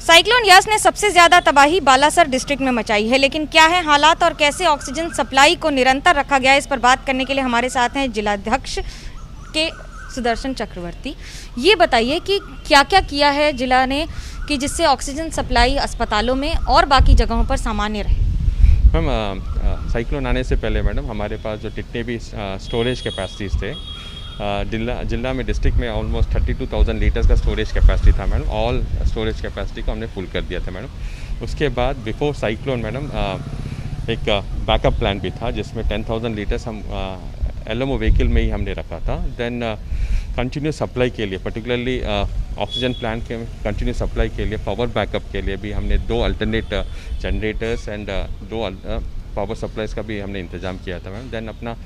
Cyclone Yaas ने सबसे ज्यादा तबाही बालासर डिस्ट्रिक्ट में मचाई है, लेकिन क्या है हालात और कैसे ऑक्सीजन सप्लाई को निरंतर रखा गया है, इस पर बात करने के लिए हमारे साथ हैं जिलाध्यक्ष के सुदर्शन चक्रवर्ती। ये बताइए कि क्या क्या किया है जिला ने कि जिससे ऑक्सीजन सप्लाई अस्पतालों में और बाकी जगहों पर सामान्य रहे। मैम साइक्लोन आने से पहले मैडम हमारे पास जो जितने भी स्टोरेज कैपेसिटीज़ थे जिला में डिस्ट्रिक्ट में ऑलमोस्ट 32,000 लीटर्स का स्टोरेज कैपेसिटी था मैडम। ऑल स्टोरेज कैपेसिटी को हमने फुल कर दिया था मैडम। उसके बाद बिफोर साइक्लोन मैडम एक बैकअप प्लान भी था जिसमें 10,000 लीटर्स हम एलएमओ व्हीकल में ही हमने रखा था। देन कंटिन्यू सप्लाई के लिए पर्टिकुलरली ऑक्सीजन प्लांट के कंटिन्यू सप्लाई के लिए पावर बैकअप के लिए भी हमने 2 alternate generators and 2 power supplies का भी हमने इंतज़ाम किया था मैम। देन अपना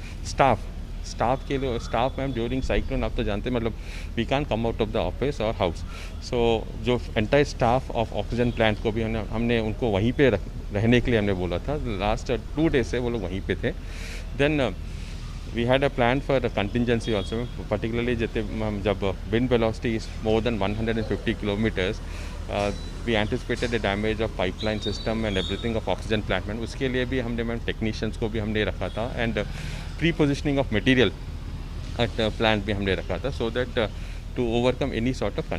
स्टाफ के लिए स्टाफ मैम ड्यूरिंग साइक्लोन आप तो जानते हैं मतलब we can come out of the office और हाउस। सो जो entire staff of oxygen plant को भी हमने उनको वहीं पे रहने के लिए हमने बोला था। लास्ट 2 डेज से वो लोग वहीं पे थे। Then we had a plan for contingency also, particularly जब wind velocity is more than 150 kilometres we anticipated the damage of pipeline system and everything of oxygen plant ma'am. उसके लिए भी हमने मैम टेक्नीशियंस को भी हमने रखा था and pre positioning of material at plant भी हमने रखा था so that to overcome any sort of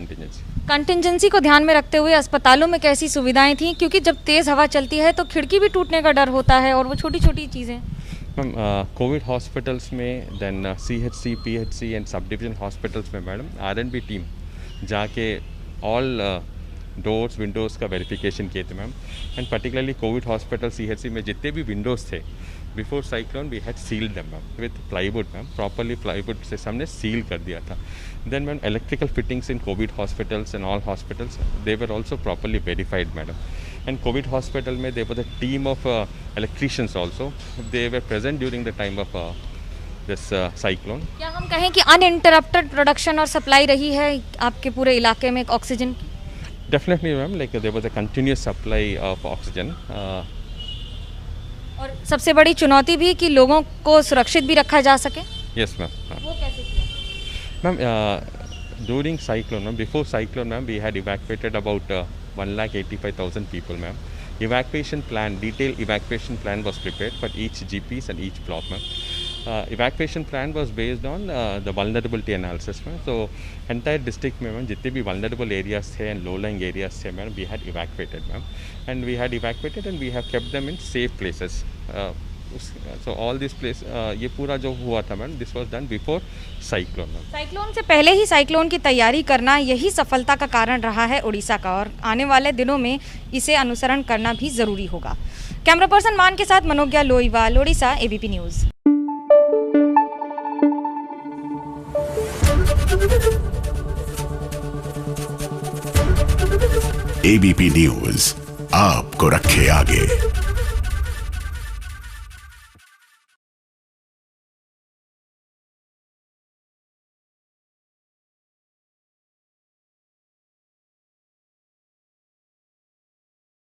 contingency को ध्यान में रखते हुए अस्पतालों में कैसी सुविधाएं थी, क्योंकि जब तेज़ हवा चलती है तो खिड़की भी टूटने का डर होता है और वो छोटी छोटी चीज़ें। मैम कोविड हॉस्पिटल्स में then CHC PHC and sub division hospitals में मैडम R&B टीम जाके ऑल डोर्स विंडोज़ का वेरिफिकेशन किए थे ma'am. And particularly Covid hospital CHC में जितने भी विंडोज़ थे before cyclone we had sealed them ma'am with plywood ma'am. Properly plywood से हमने सील कर दिया था। Then ma'am electrical fittings in Covid hospitals and all hospitals they were also properly verified madam. And covid hospital में there was a team of electricians also, they were present during the time of this cyclone. क्या हम कहें कि uninterrupted production और supply रही है आपके पूरे इलाके में ऑक्सीजन की? Definitely ma'am, like there was a continuous supply of oxygen. और सबसे बड़ी चुनौती भी कि लोगों को सुरक्षित भी रखा जा सके। Yes ma'am. वो कैसे किया? Ma'am, during cyclone, ma'am, before cyclone ma'am, we had evacuated about 1,85,000 people ma'am. Evacuation plan, detailed evacuation plan was prepared for each GPs and each block ma'am. Evacuation plan was based on the vulnerability analysis ma'am. So entire district में ma'am जितने भी vulnerable areas थे and low lying areas थे ma'am we had evacuated ma'am, and we had evacuated and we have kept them in safe places. So all this place ये पूरा जो हुआ था ma'am this was done before cyclone ma'am. Cyclone से पहले ही cyclone की तैयारी करना यही सफलता का कारण रहा है उड़ीसा का, और आने वाले दिनों में इसे अनुसरण करना भी जरूरी होगा। कैमरा पर्सन मान के साथ Manogya Loiwal, Orissa, ABP news. ABP news आपको रखे आगे।